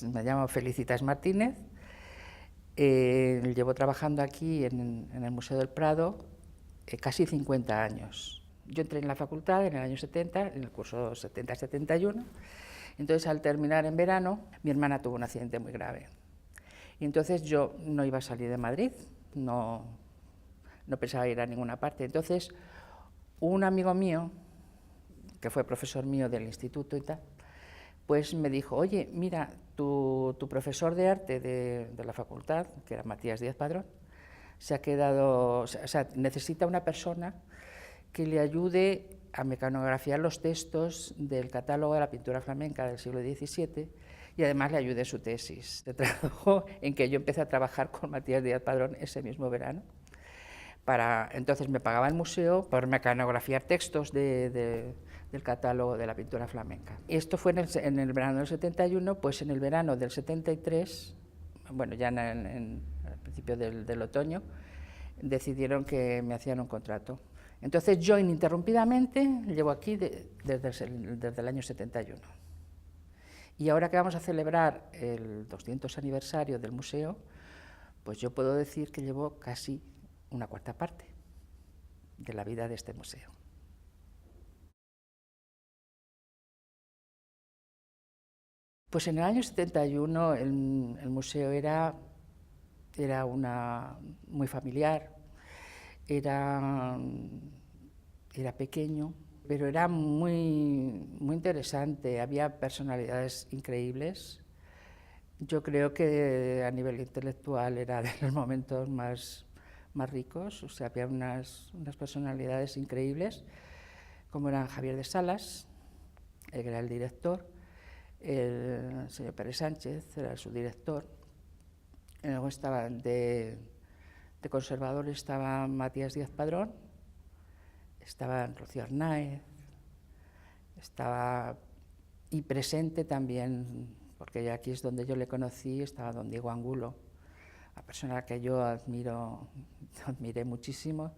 Me llamo Felicitas Martínez, llevo trabajando aquí en el Museo del Prado casi 50 años. Yo entré en la facultad en el año 70, en el curso 70-71, entonces al terminar en verano mi hermana tuvo un accidente muy grave. Y entonces yo no iba a salir de Madrid, no pensaba ir a ninguna parte. Entonces un amigo mío, que fue profesor mío del instituto y tal, pues me dijo, oye, mira, tu profesor de arte de la facultad, que era Matías Díaz Padrón, se ha quedado, o sea, necesita una persona que le ayude a mecanografiar los textos del catálogo de la pintura flamenca del siglo XVII y además le ayude su tesis. Se tradujo en que yo empecé a trabajar con Matías Díaz Padrón ese mismo verano. Entonces me pagaba el museo por mecanografiar textos del catálogo de la pintura flamenca. Esto fue en el verano del 71, pues en el verano del 73, bueno, ya al principio del otoño, decidieron que me hacían un contrato. Entonces yo ininterrumpidamente llevo aquí desde el año 71. Y ahora que vamos a celebrar el 200 aniversario del museo, pues yo puedo decir que llevo casi una cuarta parte de la vida de este museo. Pues en el año 71 el museo era muy familiar, era pequeño, pero era muy interesante, había personalidades increíbles. Yo creo que a nivel intelectual era de los momentos más ricos, o sea, había unas personalidades increíbles, como eran Javier de Salas, que era el director, el señor Pérez Sánchez era su director, y luego estaba de conservador estaba Matías Díaz Padrón, estaba Rocío Arnáez, estaba y presente también, porque ya aquí es donde yo le conocí, estaba don Diego Angulo, la persona que yo admiré muchísimo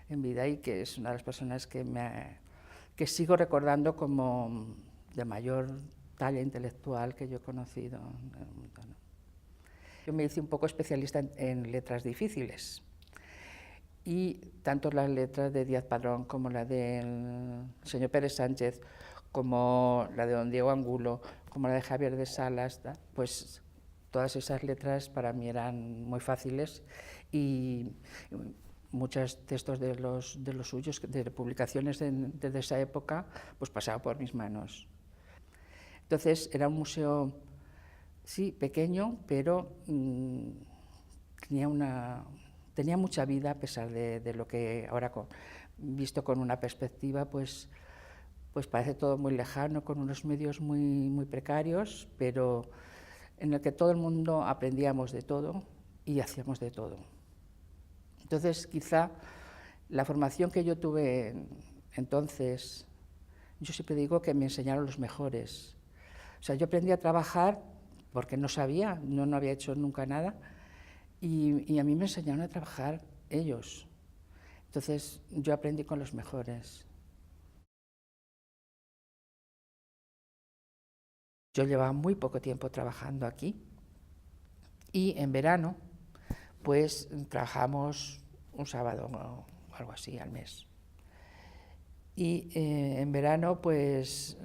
en vida y que es una de las personas que sigo recordando como de mayor talla intelectual que yo he conocido en el mundo, ¿no? Yo me hice un poco especialista en letras difíciles y tanto las letras de Díaz Padrón como la del señor Pérez Sánchez, como la de don Diego Angulo, como la de Javier de Salas, pues todas esas letras para mí eran muy fáciles y muchos textos de los suyos, de publicaciones desde esa época, pues pasaban por mis manos. Entonces era un museo, sí, pequeño, pero tenía mucha vida a pesar de lo que ahora, visto con una perspectiva, pues parece todo muy lejano, con unos medios muy precarios, pero en el que todo el mundo aprendíamos de todo y hacíamos de todo. Entonces, quizá la formación que yo tuve entonces, yo siempre digo que me enseñaron los mejores. O sea, yo aprendí a trabajar porque no sabía, no había hecho nunca nada, y a mí me enseñaron a trabajar ellos. Entonces, yo aprendí con los mejores. Yo llevaba muy poco tiempo trabajando aquí y en verano, pues trabajamos un sábado o algo así al mes. Y en verano, pues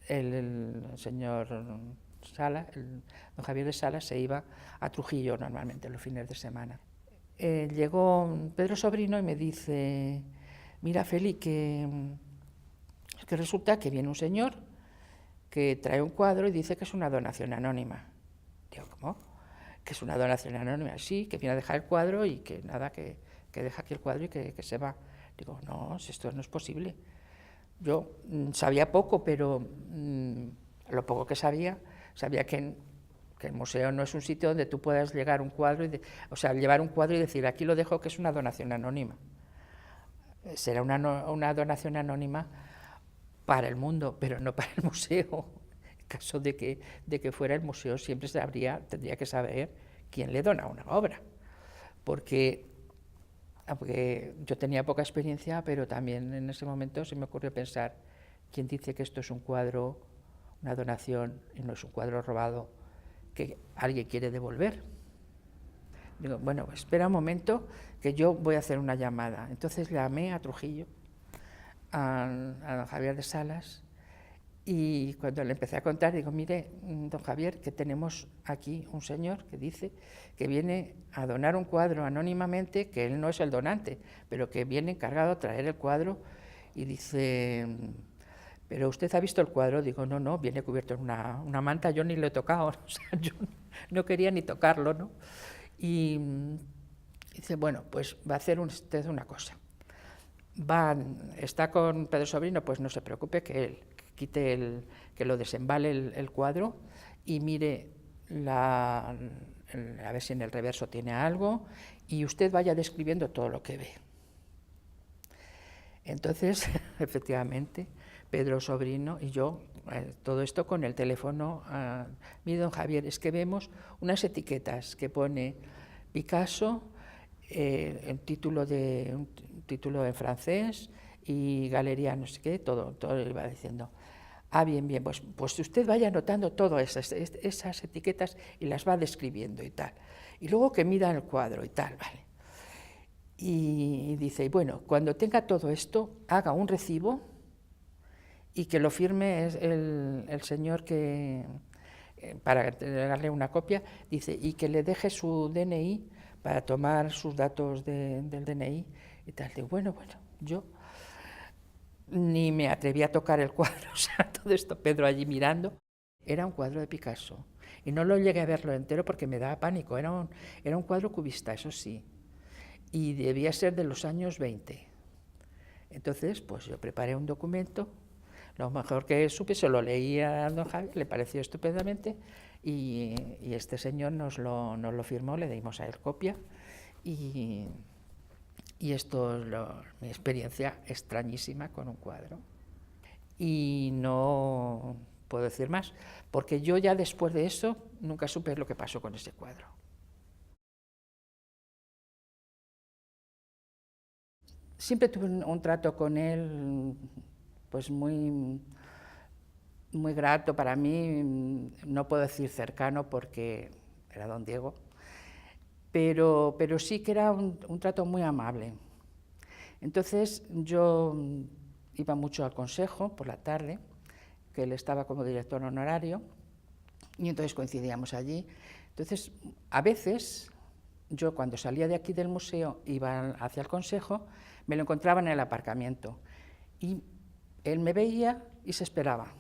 el señor Sala, don Javier de Salas, se iba a Trujillo normalmente los fines de semana. Llegó Pedro Sobrino y me dice, mira Feli, que resulta que viene un señor que trae un cuadro y dice que es una donación anónima. Digo, ¿cómo? Que es una donación anónima, sí, que viene a dejar el cuadro y que nada, que deja aquí el cuadro y que se va. Digo, no, esto no es posible. Yo sabía poco, pero lo poco que sabía que el museo no es un sitio donde tú puedas llegar un cuadro, llevar un cuadro y decir, aquí lo dejo, que es una donación anónima. Será una donación anónima para el mundo, pero no para el museo. En caso de que fuera el museo, siempre tendría que saber quién le dona una obra, porque yo tenía poca experiencia, pero también en ese momento se me ocurrió pensar, ¿quién dice que esto es un cuadro una donación y no es un cuadro robado que alguien quiere devolver. Digo, bueno, espera un momento que yo voy a hacer una llamada. Entonces llamé a Trujillo, a don Javier de Salas, y cuando le empecé a contar, digo, mire, don Javier, que tenemos aquí un señor que dice que viene a donar un cuadro anónimamente, que él no es el donante, pero que viene encargado a traer el cuadro, y dice, ¿pero usted ha visto el cuadro? Digo, no, no, viene cubierto en una manta, yo ni lo he tocado, o sea, yo no quería ni tocarlo, ¿no? Y dice, bueno, pues va a hacer usted una cosa. Está con Pedro Sobrino, pues no se preocupe, que él quite que lo desembale el cuadro y mire a ver si en el reverso tiene algo y usted vaya describiendo todo lo que ve. Entonces, efectivamente, Pedro Sobrino y yo, todo esto con el teléfono, mire, don Javier, es que vemos unas etiquetas que pone Picasso, un título en francés y galería no sé qué, todo iba diciendo. Ah, bien, pues usted vaya anotando todas esas etiquetas y las va describiendo y tal. Y luego que mida el cuadro y tal, vale. Y dice, bueno, cuando tenga todo esto, haga un recibo y que lo firme el señor que, para darle una copia, dice, y que le deje su DNI para tomar sus datos del DNI y tal. Digo, bueno, yo ni me atreví a tocar el cuadro, o sea, todo esto, Pedro allí mirando. Era un cuadro de Picasso y no lo llegué a verlo entero porque me daba pánico, era un cuadro cubista, eso sí, y debía ser de los años 20. Entonces, pues yo preparé un documento, lo mejor que supe, se lo leí a don Javier, le pareció estupendamente, y este señor nos lo firmó, le dimos a él copia, y esto es mi experiencia extrañísima con un cuadro. Y no puedo decir más, porque yo ya después de eso nunca supe lo que pasó con ese cuadro. Siempre tuve un trato con él, pues muy grato para mí, no puedo decir cercano porque era don Diego, pero sí que era un trato muy amable. Entonces yo iba mucho al consejo por la tarde, que él estaba como director honorario, y entonces coincidíamos allí. Entonces, a veces, yo cuando salía de aquí del museo, iba hacia el consejo, me lo encontraba en el aparcamiento, y él me veía y se esperaba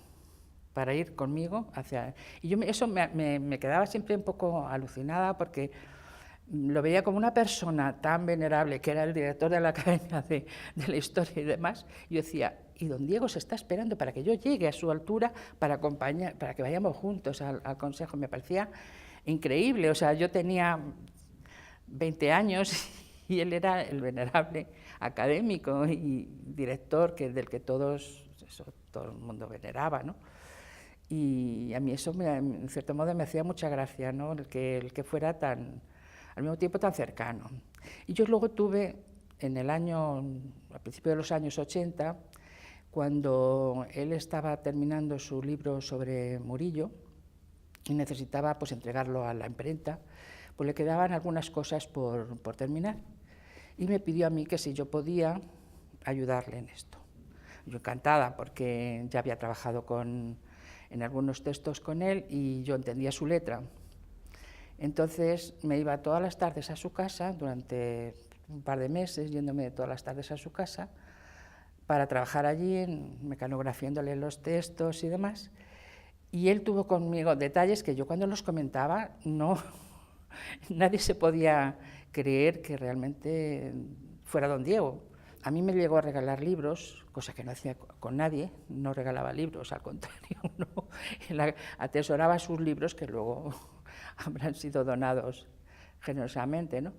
para ir conmigo hacia... Y yo eso me quedaba siempre un poco alucinada porque lo veía como una persona tan venerable, que era el director de la Academia de la Historia y demás, y yo decía, y don Diego se está esperando para que yo llegue a su altura para acompañar, para que vayamos juntos al consejo. Me parecía increíble, o sea, yo tenía 20 años y él era el venerable académico y director del que todo el mundo veneraba, ¿no? Y a mí eso, en cierto modo, me hacía mucha gracia, ¿no? El que fuera al mismo tiempo tan cercano. Y yo luego tuve, al principio de los años 80, cuando él estaba terminando su libro sobre Murillo y necesitaba pues entregarlo a la imprenta, pues le quedaban algunas cosas por terminar. Y me pidió a mí que si yo podía ayudarle en esto. Yo encantada, porque ya había trabajado en algunos textos con él y yo entendía su letra. Entonces me iba todas las tardes a su casa, durante un par de meses, yéndome todas las tardes a su casa, para trabajar allí, mecanografiándole los textos y demás. Y él tuvo conmigo detalles que yo cuando los comentaba, nadie se podía creer que realmente fuera don Diego. A mí me llegó a regalar libros, cosa que no hacía con nadie, no regalaba libros, al contrario, no. Él atesoraba sus libros que luego habrán sido donados generosamente, ¿no?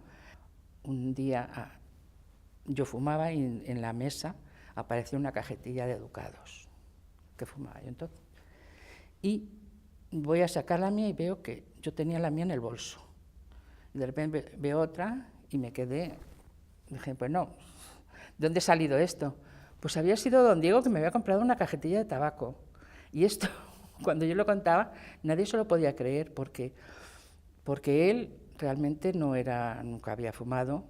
Un día yo fumaba y en la mesa apareció una cajetilla de ducados que fumaba yo entonces. Y voy a sacar la mía y veo que yo tenía la mía en el bolso. De repente veo otra y me quedé, dije, pues no, ¿de dónde ha salido esto? Pues había sido don Diego que me había comprado una cajetilla de tabaco. Y esto Cuando yo lo contaba, nadie se lo podía creer porque él realmente nunca había fumado,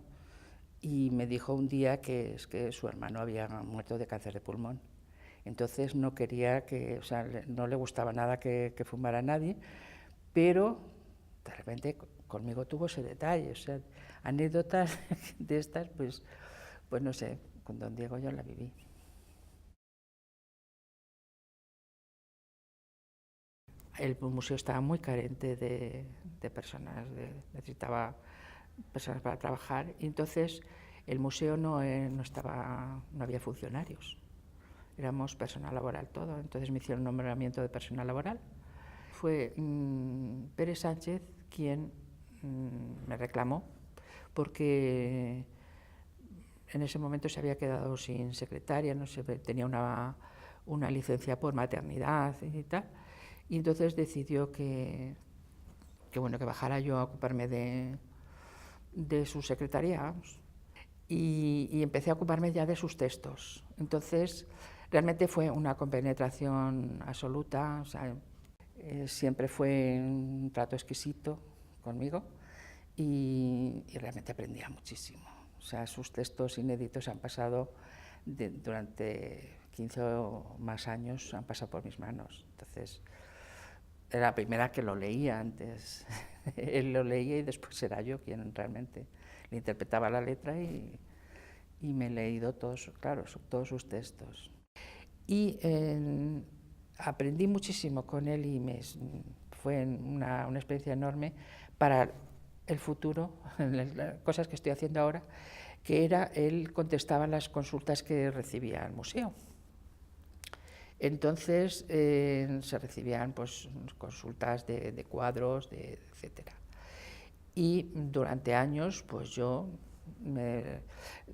y me dijo un día que es que su hermano había muerto de cáncer de pulmón. Entonces no quería o sea, no le gustaba nada que fumara nadie, pero de repente conmigo tuvo ese detalle, o sea, anécdotas de estas, pues no sé, con don Diego yo la viví. El museo estaba muy carente de personas, necesitaba personas para trabajar, y entonces el museo no había funcionarios, éramos personal laboral todo, entonces me hicieron nombramiento de personal laboral. Fue Pérez Sánchez quien me reclamó, porque en ese momento se había quedado sin secretaria, no sé, tenía una licencia por maternidad y tal, y entonces decidió que bajara yo a ocuparme de su secretaría, y empecé a ocuparme ya de sus textos. Entonces, realmente fue una compenetración absoluta, o sea, siempre fue un trato exquisito conmigo, y realmente aprendía muchísimo. O sea, sus textos inéditos han pasado durante 15 o más años, han pasado por mis manos. Entonces, era la primera que lo leía antes. Él lo leía y después era yo quien realmente le interpretaba la letra, y me he leído todos sus textos. Y aprendí muchísimo con él, y fue una experiencia enorme para el futuro, las cosas que estoy haciendo ahora, que él contestaba las consultas que recibía al museo. Entonces se recibían pues consultas de cuadros, etcétera. Y durante años pues yo me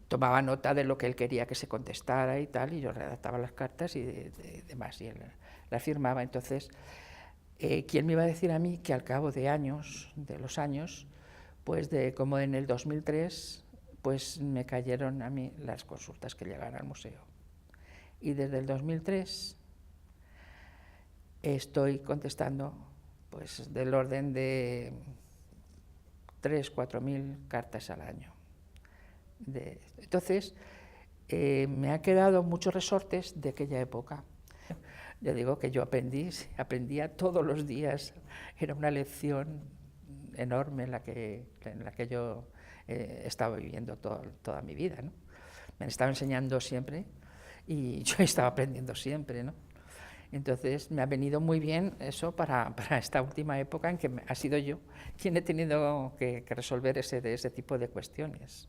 tomaba nota de lo que él quería que se contestara y tal, y yo redactaba las cartas y demás, y él las firmaba. Entonces, ¿quién me iba a decir a mí que al cabo de los años, pues como en el 2003, pues me cayeron a mí las consultas que llegaban al museo? Y desde el 2003 estoy contestando pues del orden de 3.000–4.000 cartas al año. Entonces, me han quedado muchos resortes de aquella época. Yo digo que yo aprendía todos los días, era una lección enorme en la que yo estaba viviendo toda mi vida, ¿no? Me estaba enseñando siempre y yo estaba aprendiendo siempre, ¿no? Entonces me ha venido muy bien eso para esta última época en que ha sido yo quien he tenido que resolver ese tipo de cuestiones.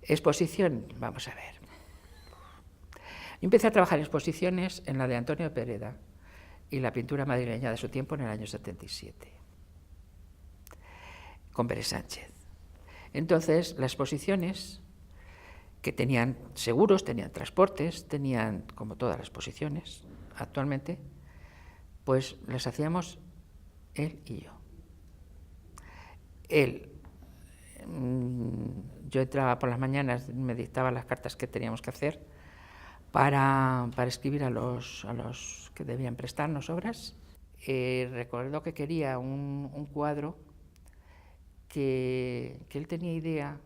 Exposición, vamos a ver. Yo empecé a trabajar en exposiciones en la de Antonio Pereda y la pintura madrileña de su tiempo en el año 77, con Pérez Sánchez. Entonces, las exposiciones, que tenían seguros, tenían transportes, tenían, como todas las exposiciones actualmente, pues las hacíamos él y yo. Yo entraba por las mañanas, me dictaba las cartas que teníamos que hacer para escribir a los que debían prestarnos obras. Recuerdo que quería un cuadro que él tenía idea,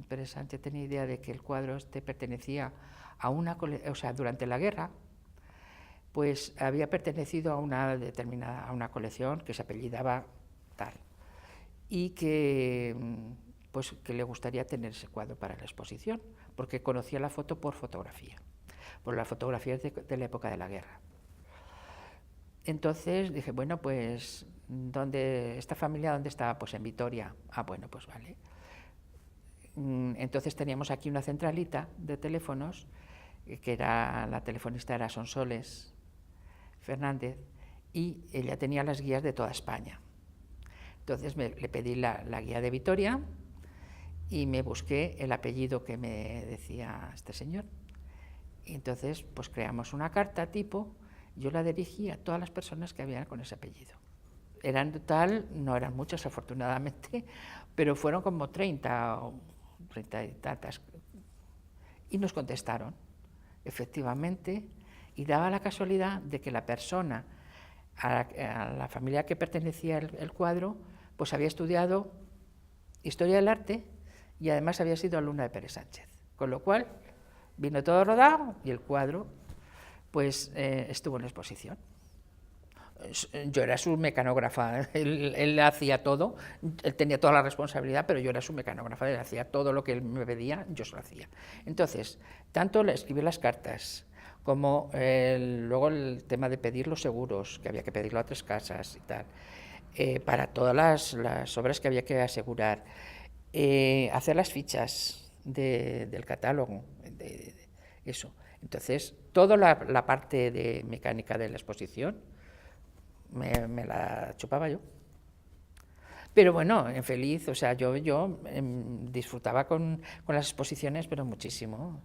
Pérez Sánchez tenía idea de que el cuadro pertenecía a una colección, o sea, durante la guerra, pues había pertenecido a una colección que se apellidaba tal, y que le gustaría tener ese cuadro para la exposición, porque conocía la foto por las fotografías de la época de la guerra. Entonces dije, bueno, pues, ¿esta familia dónde estaba? Pues en Vitoria. Ah, bueno, pues vale. Entonces teníamos aquí una centralita de teléfonos, que la telefonista era Sonsoles Fernández, y ella tenía las guías de toda España. Entonces le pedí la guía de Vitoria y me busqué el apellido que me decía este señor. Y entonces pues creamos una carta tipo, yo la dirigí a todas las personas que habían con ese apellido. En total, no eran muchas afortunadamente, pero fueron como 30 o 30 y tantas. Y nos contestaron, efectivamente, y daba la casualidad de que la persona a la familia que pertenecía el cuadro, pues había estudiado Historia del Arte y además había sido alumna de Pérez Sánchez. Con lo cual, vino todo rodado y el cuadro pues estuvo en la exposición. Yo era su mecanógrafa, él hacía todo, él tenía toda la responsabilidad, pero yo era su mecanógrafa, él hacía todo lo que él me pedía, yo se lo hacía. Entonces, tanto escribir las cartas, como luego el tema de pedir los seguros, que había que pedirlo a 3 casas y tal, para todas las obras que había que asegurar, hacer las fichas del catálogo, eso. Entonces, toda la parte de mecánica de la exposición, me la chupaba yo. Pero bueno, feliz, o sea, yo disfrutaba con las exposiciones, pero muchísimo,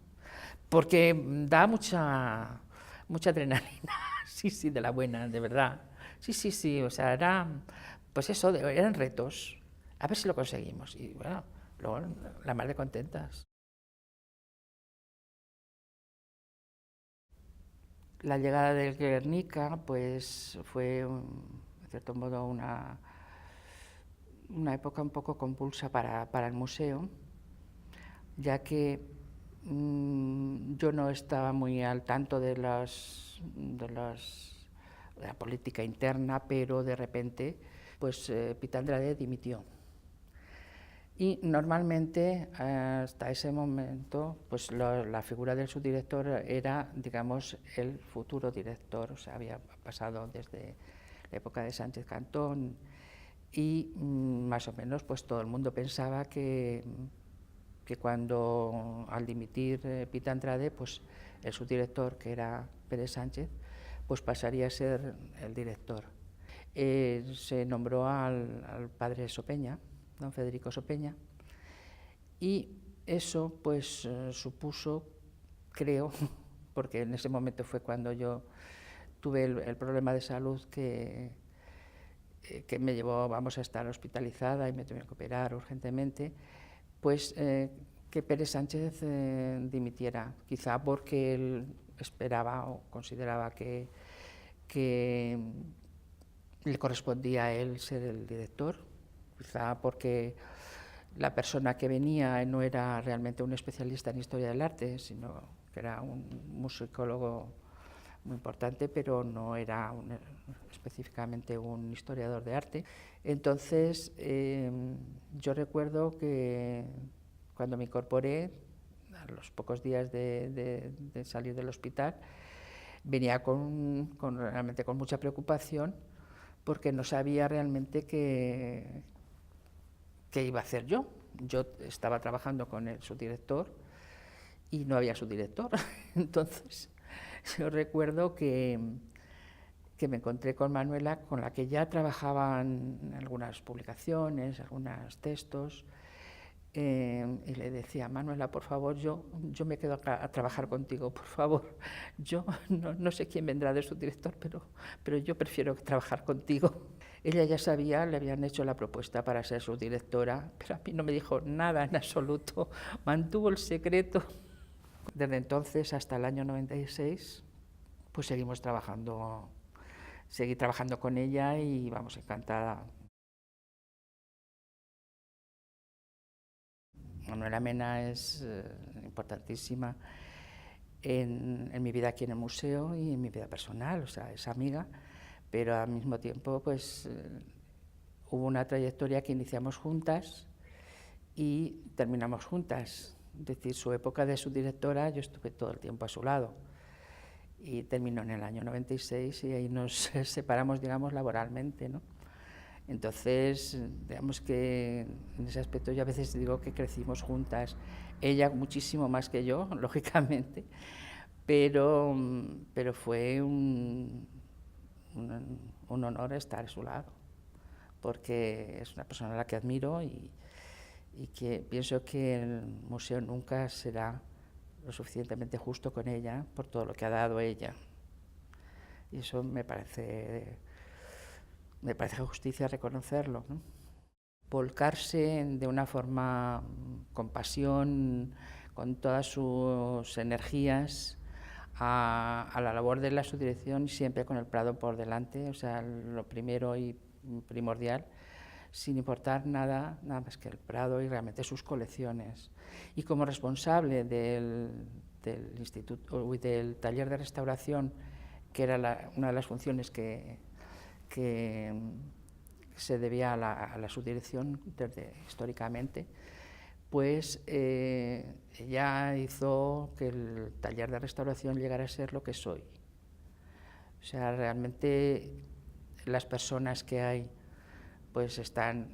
porque da mucha adrenalina, sí, de la buena, de verdad. Sí, o sea, pues eso, eran retos, a ver si lo conseguimos, y bueno, luego la mar de contentas. La llegada del Guernica, pues fue, en cierto modo, una época un poco convulsa para el museo, ya que yo no estaba muy al tanto de la política interna, pero de repente pues Pita Andrade dimitió. Y normalmente hasta ese momento pues la figura del subdirector era, digamos, el futuro director, o sea, había pasado desde la época de Sánchez Cantón y más o menos pues todo el mundo pensaba que cuando al dimitir Pita Andrade, pues el subdirector, que era Pérez Sánchez, pues pasaría a ser el director. Se nombró al padre Sopeña, don Federico Sopeña, y eso pues supuso, creo, porque en ese momento fue cuando yo tuve el problema de salud que me llevó, vamos, a estar hospitalizada y me tuve que operar urgentemente, pues que Pérez Sánchez dimitiera, quizá porque él esperaba o consideraba que le correspondía a él ser el director, quizá porque la persona que venía no era realmente un especialista en historia del arte, sino que era un musicólogo muy importante, pero no era específicamente un historiador de arte. Entonces, yo recuerdo que cuando me incorporé, a los pocos días de salir del hospital, venía realmente con mucha preocupación, porque no sabía realmente qué iba a hacer yo. Yo estaba trabajando con el subdirector y no había subdirector. Entonces, yo recuerdo que me encontré con Manuela, con la que ya trabajaban en algunas publicaciones, algunos textos, y le decía, Manuela, por favor, yo me quedo a trabajar contigo, por favor. Yo no sé quién vendrá de subdirector, pero yo prefiero trabajar contigo. Ella ya sabía, le habían hecho la propuesta para ser subdirectora, pero a mí no me dijo nada en absoluto, mantuvo el secreto. Desde entonces hasta el año 96, pues seguí trabajando con ella y vamos, encantada. Manuela Mena es importantísima en mi vida aquí en el museo y en mi vida personal, o sea, es amiga, pero al mismo tiempo pues hubo una trayectoria que iniciamos juntas y terminamos juntas. Es decir, su época de subdirectora, yo estuve todo el tiempo a su lado. Y terminó en el año 96 y ahí nos separamos, digamos, laboralmente, ¿no? Entonces, digamos que en ese aspecto yo a veces digo que crecimos juntas, ella muchísimo más que yo, lógicamente, pero fue un honor estar a su lado, porque es una persona a la que admiro y que pienso que el museo nunca será lo suficientemente justo con ella por todo lo que ha dado ella. Y eso me parece justicia reconocerlo, ¿no? Volcarse de una forma con pasión, con todas sus energías a la labor de la subdirección, siempre con el Prado por delante, o sea, lo primero y primordial, sin importar nada más que el Prado y realmente sus colecciones. Y como responsable del taller de restauración, que era una de las funciones que se debía a la subdirección históricamente, pues ella hizo que el taller de restauración llegara a ser lo que es hoy. O sea, realmente las personas que hay, pues están,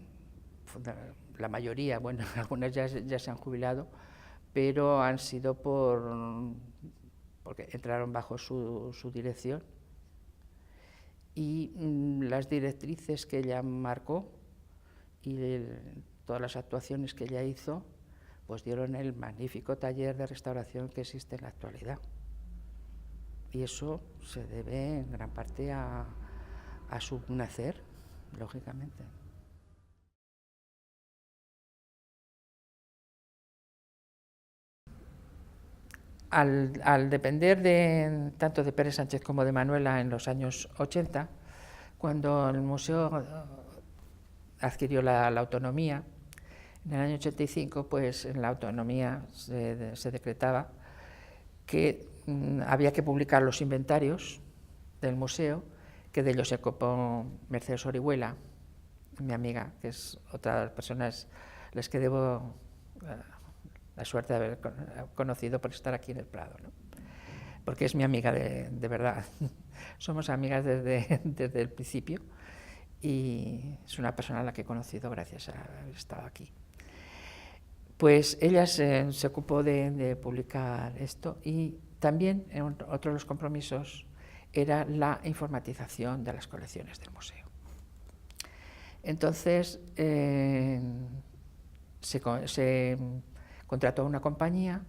la mayoría, bueno, algunas ya se han jubilado, pero han sido porque entraron bajo su dirección, y las directrices que ella marcó y todas las actuaciones que ella hizo, pues dieron el magnífico taller de restauración que existe en la actualidad. Y eso se debe en gran parte a su nacer, lógicamente. Al depender tanto de Pérez Sánchez como de Manuela en los años 80, cuando el museo adquirió la autonomía, en el año 85, pues en la autonomía se decretaba que había que publicar los inventarios del museo, que de ellos se ocupó Mercedes Orihuela, mi amiga, que es otra de las personas a las que debo la suerte de haber conocido por estar aquí en el Prado, ¿no? Porque es mi amiga de verdad. Somos amigas desde el principio y es una persona a la que he conocido gracias a haber estado aquí. Pues ella se ocupó de publicar esto, y también otro de los compromisos era la informatización de las colecciones del museo. Entonces se contrató a una compañía,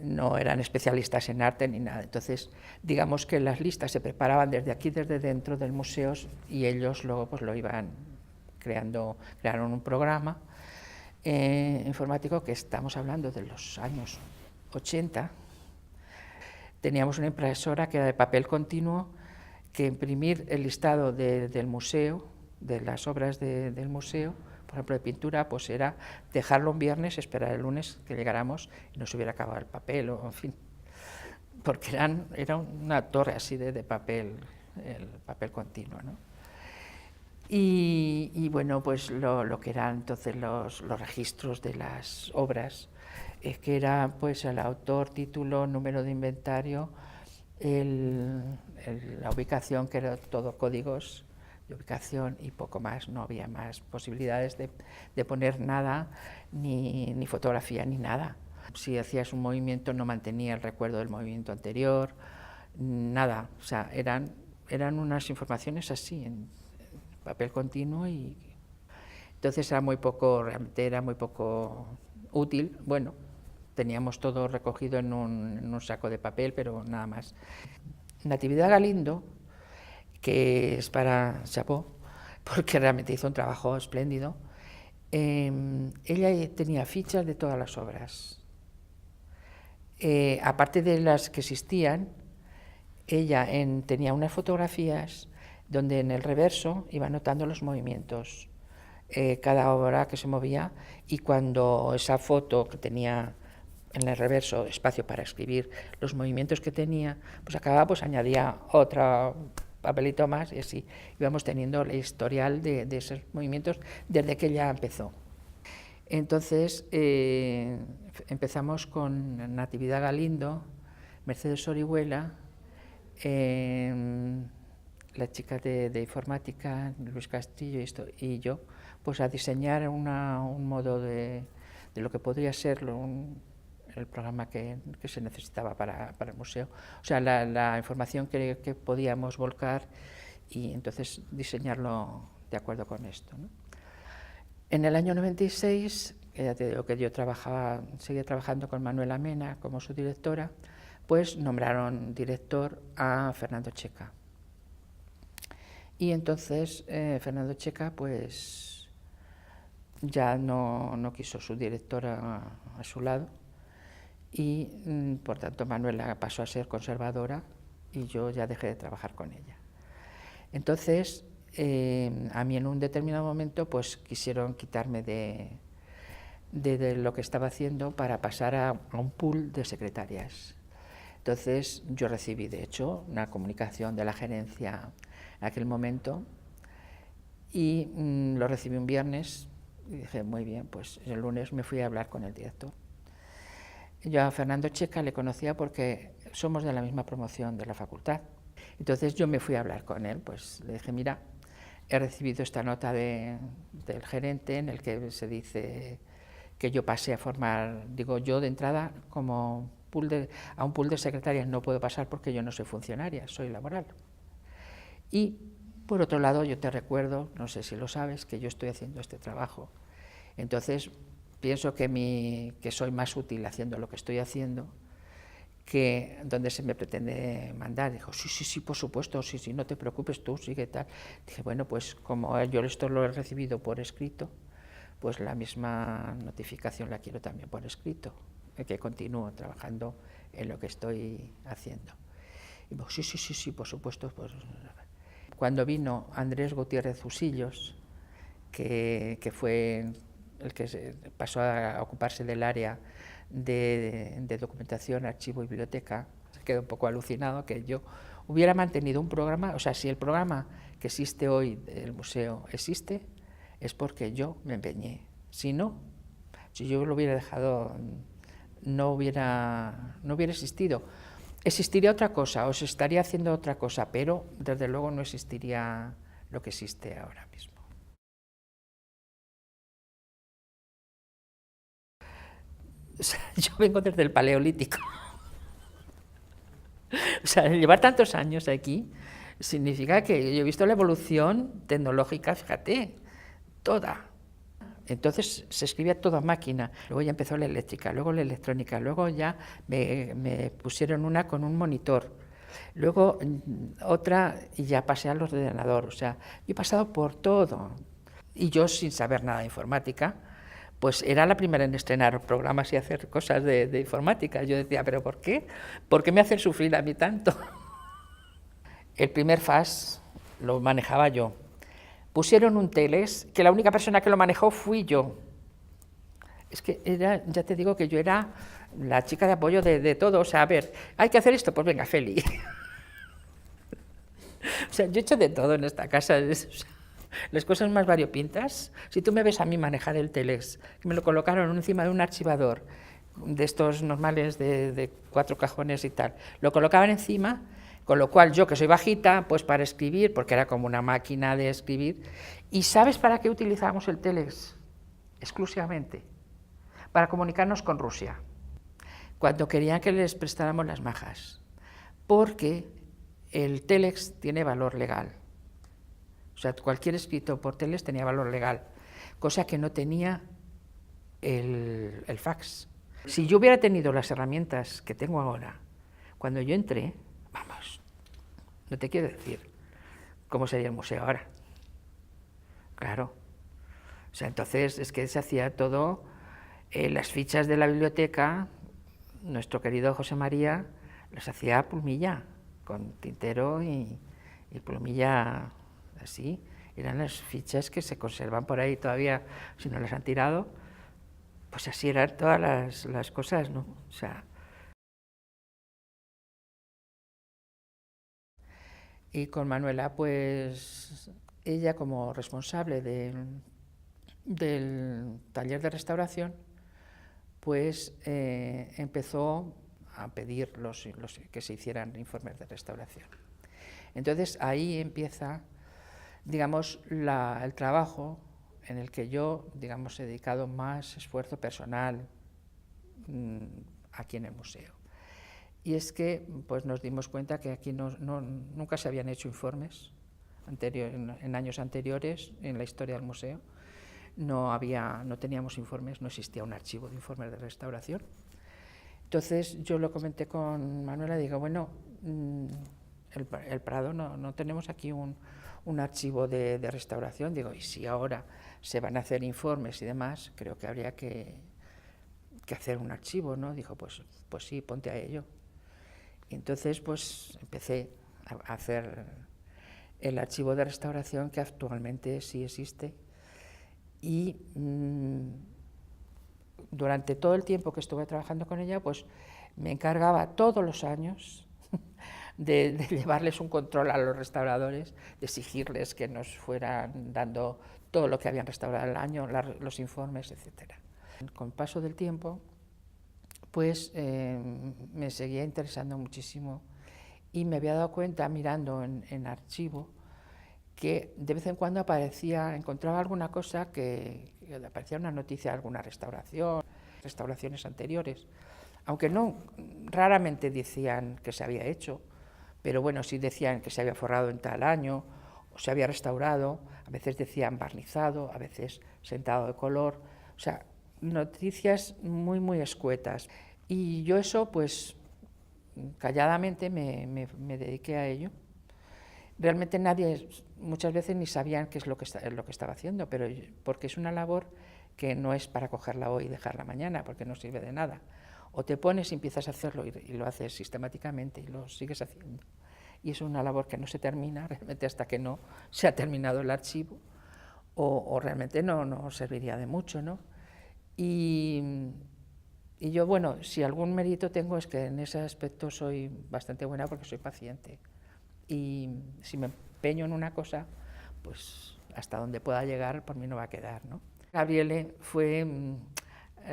no eran especialistas en arte ni nada, entonces digamos que las listas se preparaban desde aquí, desde dentro del museo, y ellos luego pues lo iban crearon un programa informático, que estamos hablando de los años 80. Teníamos una impresora que era de papel continuo, que imprimir el listado del museo, de las obras del museo, por ejemplo de pintura, pues era dejarlo un viernes, esperar el lunes que llegáramos y no se hubiera acabado el papel, o en fin, porque era una torre así de papel, el papel continuo, ¿no? Y bueno, pues lo que eran entonces los registros de las obras, que era pues el autor, título, número de inventario, la ubicación, que era todo códigos de ubicación y poco más, no había más posibilidades de poner nada, ni fotografía, ni nada. Si hacías un movimiento no mantenía el recuerdo del movimiento anterior, nada, o sea, eran unas informaciones así, en papel continuo, y entonces realmente era muy poco útil. Bueno, teníamos todo recogido en un saco de papel, pero nada más. Natividad Galindo, que es para chapó, porque realmente hizo un trabajo espléndido, ella tenía fichas de todas las obras. Aparte de las que existían, ella tenía unas fotografías donde en el reverso iba anotando los movimientos, cada obra que se movía, y cuando esa foto que tenía en el reverso espacio para escribir los movimientos que tenía, pues acababa, pues añadía otro papelito más, y así íbamos teniendo el historial de esos movimientos desde que ella empezó. Entonces empezamos con Natividad Galindo, Mercedes Orihuela, la chica de informática, Luis Castillo y yo, pues a diseñar un modo de lo que podría ser el programa que se necesitaba para el museo, o sea, la información que podíamos volcar, y entonces diseñarlo de acuerdo con esto, ¿no? En el año 96, ya te digo que yo seguía trabajando con Manuela Mena como su directora, pues nombraron director a Fernando Checa. Y entonces Fernando Checa pues ya no quiso su directora a su lado, y por tanto Manuela pasó a ser conservadora y yo ya dejé de trabajar con ella. Entonces, a mí en un determinado momento pues quisieron quitarme de lo que estaba haciendo para pasar a un pool de secretarias. Entonces yo recibí, de hecho, una comunicación de la gerencia en aquel momento y lo recibí un viernes y dije, muy bien, pues el lunes me fui a hablar con el director. Yo a Fernando Checa le conocía porque somos de la misma promoción de la facultad. Entonces yo me fui a hablar con él, pues le dije, mira, he recibido esta nota del gerente en el que se dice que yo pasé a formar, digo, yo de entrada como a un pool de secretarias no puedo pasar porque yo no soy funcionaria, soy laboral. Y por otro lado, yo te recuerdo, no sé si lo sabes, que yo estoy haciendo este trabajo. Entonces, pienso que soy más útil haciendo lo que estoy haciendo que donde se me pretende mandar. Dijo, sí, por supuesto, sí, no te preocupes tú, sigue tal. Dije, bueno, pues como yo esto lo he recibido por escrito, pues la misma notificación la quiero también por escrito, que continúo trabajando en lo que estoy haciendo. Y digo, sí, por supuesto. Pues. Cuando vino Andrés Gutiérrez Usillos, que fue el que pasó a ocuparse del área de documentación, archivo y biblioteca, se quedó un poco alucinado que yo hubiera mantenido un programa, o sea, si el programa que existe hoy del museo existe, es porque yo me empeñé. Si no, si yo lo hubiera dejado, no hubiera existido. Existiría otra cosa, o se estaría haciendo otra cosa, pero desde luego no existiría lo que existe ahora mismo. O sea, yo vengo desde el Paleolítico. O sea, llevar tantos años aquí significa que yo he visto la evolución tecnológica, fíjate, toda. Entonces se escribía todo a máquina, luego ya empezó la eléctrica, luego la electrónica, luego ya me pusieron una con un monitor, luego otra y ya pasé al ordenador, o sea, yo he pasado por todo. Y yo sin saber nada de informática, pues era la primera en estrenar programas y hacer cosas de informática. Yo decía, ¿pero por qué? ¿Por qué me hacen sufrir a mí tanto? El primer FAS lo manejaba yo. Pusieron un Teles, que la única persona que lo manejó fui yo. Es que era, ya te digo que yo era la chica de apoyo de todo. O sea, a ver, ¿hay que hacer esto? Pues venga, Feli. O sea, yo he hecho de todo en esta casa. Las cosas más variopintas. Si tú me ves a mí manejar el Telex, que me lo colocaron encima de un archivador, de estos normales de 4 cajones y tal, lo colocaban encima, con lo cual yo, que soy bajita, pues para escribir, porque era como una máquina de escribir. ¿Y sabes para qué utilizábamos el Telex? Exclusivamente. Para comunicarnos con Rusia, cuando querían que les prestáramos las majas, porque el Telex tiene valor legal. O sea, cualquier escrito por Telex tenía valor legal, cosa que no tenía el fax. Si yo hubiera tenido las herramientas que tengo ahora, cuando yo entré, vamos, no te quiero decir cómo sería el museo ahora. Claro. O sea, entonces es que se hacía todo, las fichas de la biblioteca, nuestro querido José María las hacía a plumilla, con tintero y plumilla así. Eran las fichas que se conservan por ahí todavía, si no las han tirado, pues así eran todas las cosas, ¿no? O sea, y con Manuela, pues ella como responsable del taller de restauración, pues empezó a pedir que se hicieran informes de restauración. Entonces ahí empieza, digamos, el trabajo en el que yo, digamos, he dedicado más esfuerzo personal aquí en el museo. Y es que pues nos dimos cuenta que aquí nunca se habían hecho informes en años anteriores en la historia del museo. No teníamos informes, no existía un archivo de informes de restauración. Entonces yo lo comenté con Manuela y digo, bueno, el Prado no tenemos aquí un archivo de restauración. Digo, y si ahora se van a hacer informes y demás, creo que habría que que hacer un archivo, ¿no? Dijo, pues sí, ponte a ello. Y entonces pues empecé a hacer el archivo de restauración, que actualmente sí existe, y durante todo el tiempo que estuve trabajando con ella, pues me encargaba todos los años de llevarles un control a los restauradores, de exigirles que nos fueran dando todo lo que habían restaurado el año, los informes, etc. Con el paso del tiempo, pues me seguía interesando muchísimo y me había dado cuenta, mirando en archivo, que de vez en cuando encontraba alguna cosa que aparecía una noticia de alguna restauración, restauraciones anteriores, aunque raramente decían que se había hecho, pero bueno, sí decían que se había forrado en tal año, o se había restaurado, a veces decían barnizado, a veces sentado de color, o sea, noticias muy, muy escuetas. Y yo eso, pues, calladamente me dediqué a ello. Realmente nadie, muchas veces ni sabían qué es lo que estaba haciendo, pero porque es una labor que no es para cogerla hoy y dejarla mañana, porque no sirve de nada. O te pones y empiezas a hacerlo y lo haces sistemáticamente y lo sigues haciendo. Y es una labor que no se termina realmente hasta que no se ha terminado el archivo, o realmente no serviría de mucho, ¿no? Y yo, bueno, si algún mérito tengo es que en ese aspecto soy bastante buena porque soy paciente. Y si me empeño en una cosa, pues hasta donde pueda llegar por mí no va a quedar, ¿no? Gabriele fue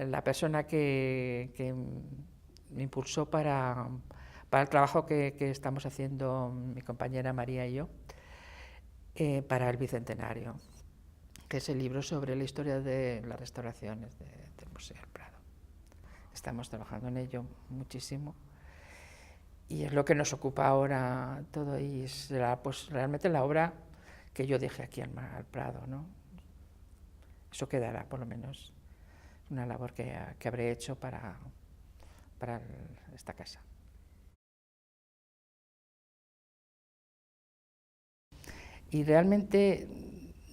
la persona que me impulsó para el trabajo que estamos haciendo mi compañera María y yo para el Bicentenario, que es el libro sobre la historia de las restauraciones del Museo del Prado. Estamos trabajando en ello muchísimo. Y es lo que nos ocupa ahora todo, y será pues realmente la obra que yo dejé aquí al Prado, ¿no? Eso quedará, por lo menos, una labor que habré hecho para esta casa. Y realmente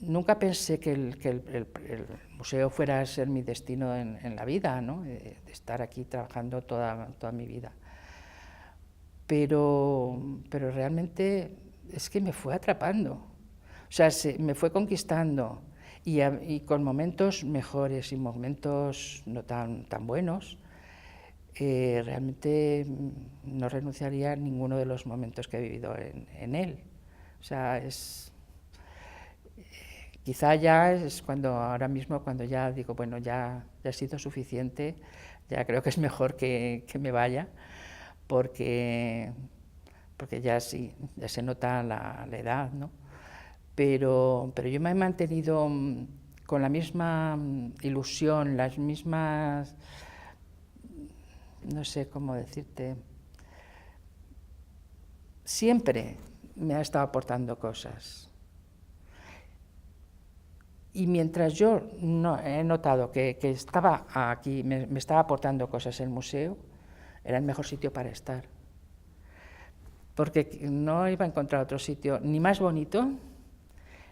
nunca pensé que el museo fuera a ser mi destino en la vida, ¿no? De estar aquí trabajando toda mi vida. Pero realmente es que me fue atrapando, o sea, me fue conquistando, y con momentos mejores y momentos no tan buenos, realmente no renunciaría a ninguno de los momentos que he vivido en él. O sea, quizá ya es ahora mismo cuando ya digo, bueno, ya ha sido suficiente, ya creo que es mejor que me vaya, porque ya sí, ya se nota la edad, ¿no? Pero yo me he mantenido con la misma ilusión, las mismas, no sé cómo decirte, siempre me ha estado aportando cosas. Y mientras yo he notado que estaba aquí, me estaba aportando cosas el museo, era el mejor sitio para estar. Porque no iba a encontrar otro sitio ni más bonito,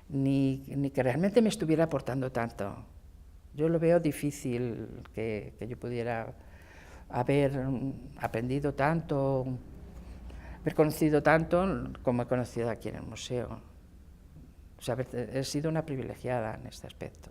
ni que realmente me estuviera aportando tanto. Yo lo veo difícil que yo pudiera haber aprendido tanto, haber conocido tanto como he conocido aquí en el museo. O sea, he sido una privilegiada en este aspecto.